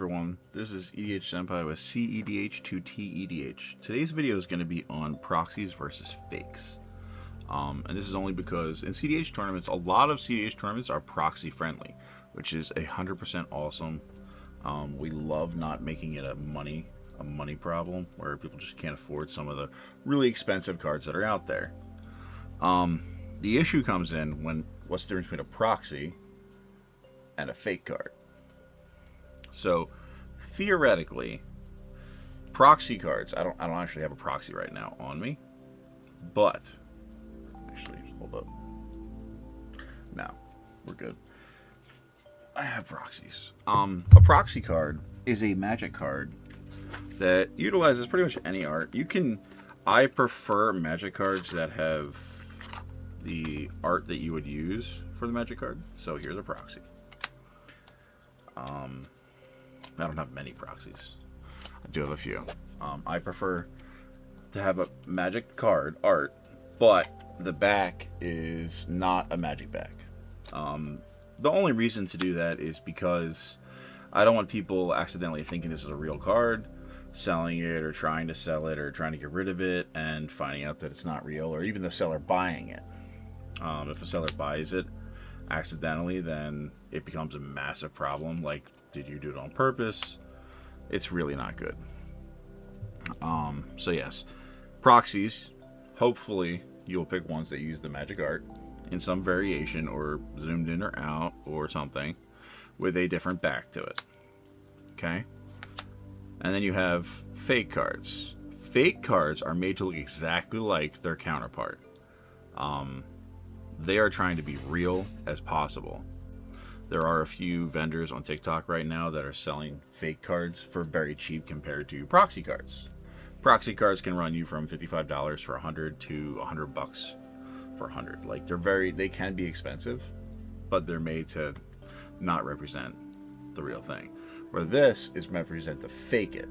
everyone, this is EDH Senpai with cEDH to tEDH. Today's video is going to be on proxies versus fakes. And this is only because in cEDH tournaments, a lot of cEDH tournaments are proxy friendly, which is 100% awesome. We love not making it a money problem where people just can't afford some of the really expensive cards that are out there. The issue comes in when what's the difference between a proxy and a fake card. So theoretically, proxy cards, I don't actually have a proxy right now on me, but actually, hold up. No, we're good. I have proxies. A proxy card is a magic card that utilizes pretty much any art. I prefer magic cards that have the art that you would use for the magic card. So here's a proxy. I don't have many proxies. I do have a few. I prefer to have a magic card art, but the back is not a magic back. The only reason to do that is because I don't want people accidentally thinking this is a real card, selling it or trying to sell it or trying to get rid of it and finding out that it's not real, or even the seller buying it. If a seller buys it accidentally, then it becomes a massive problem. Like, did you do it on purpose? It's really not good. So yes, proxies, hopefully you'll pick ones that use the magic art in some variation or zoomed in or out or something with a different back to it. Okay? And then you have fake cards. Fake cards are made to look exactly like their counterpart. They are trying to be real as possible. There are a few vendors on TikTok right now that are selling fake cards for very cheap compared to proxy cards. Proxy cards can run you from $55 for 100 to $100 for 100. Like, they can be expensive, but they're made to not represent the real thing. Where this is meant to fake it.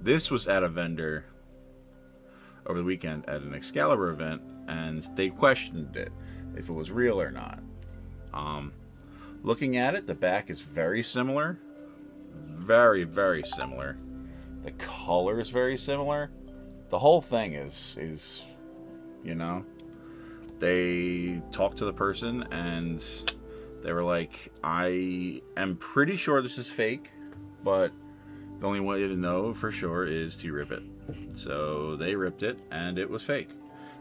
This was at a vendor over the weekend at an Excalibur event, and they questioned it if it was real or not. Looking at it, the back is very similar, very, very similar. The color is very similar. The whole thing is, you know, they talked to the person and they were like, I am pretty sure this is fake, but the only way to know for sure is to rip it. So they ripped it and it was fake.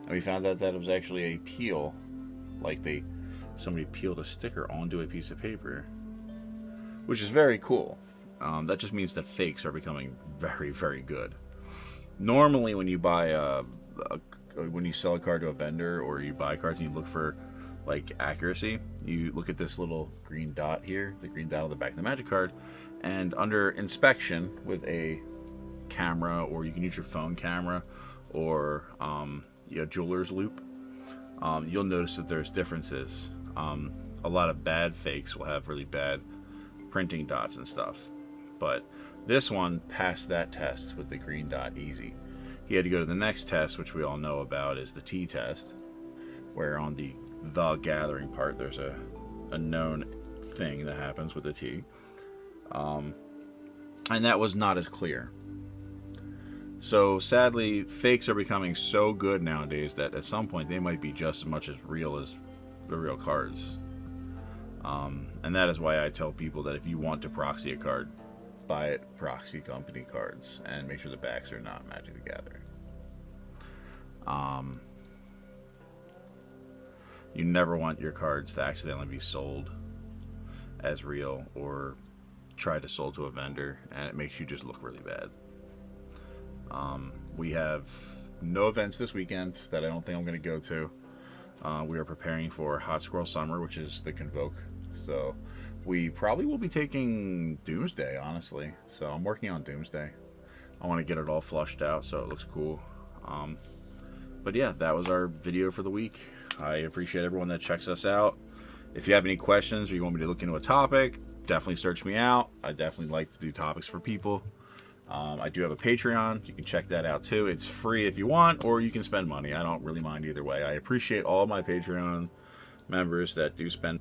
And we found out that it was actually a peel, like somebody peeled a sticker onto a piece of paper, which is very cool. That just means that fakes are becoming very, very good. Normally, when you buy when you sell a card to a vendor or you buy cards and you look for like accuracy, you look at this little green dot here, the green dot on the back of the magic card, and under inspection with a camera, or you can use your phone camera or jeweler's loop, you'll notice that there's differences. A lot of bad fakes will have really bad printing dots and stuff, but this one passed that test with the green dot easy. He had to go to the next test, which we all know about, is the T test, where on the gathering part there's a known thing that happens with the T, and that was not as clear. So sadly, fakes are becoming so good nowadays that at some point they might be just as much as real as the real cards. And that is why I tell people that if you want to proxy a card, buy it proxy company cards and make sure the backs are not Magic the Gathering. You never want your cards to accidentally be sold as real or try to sold to a vendor, and it makes you just look really bad. We have no events this weekend that I don't think I'm going to go to. We are preparing for Hot Squirrel Summer, which is the Convoke. So we probably will be taking Doomsday, honestly. So I'm working on Doomsday. I want to get it all flushed out so it looks cool. But yeah, that was our video for the week. I appreciate everyone that checks us out. If you have any questions or you want me to look into a topic, definitely search me out. I definitely like to do topics for people. I do have a Patreon. You can check that out too. It's free if you want, or you can spend money. I don't really mind either way. I appreciate all my Patreon members that do spend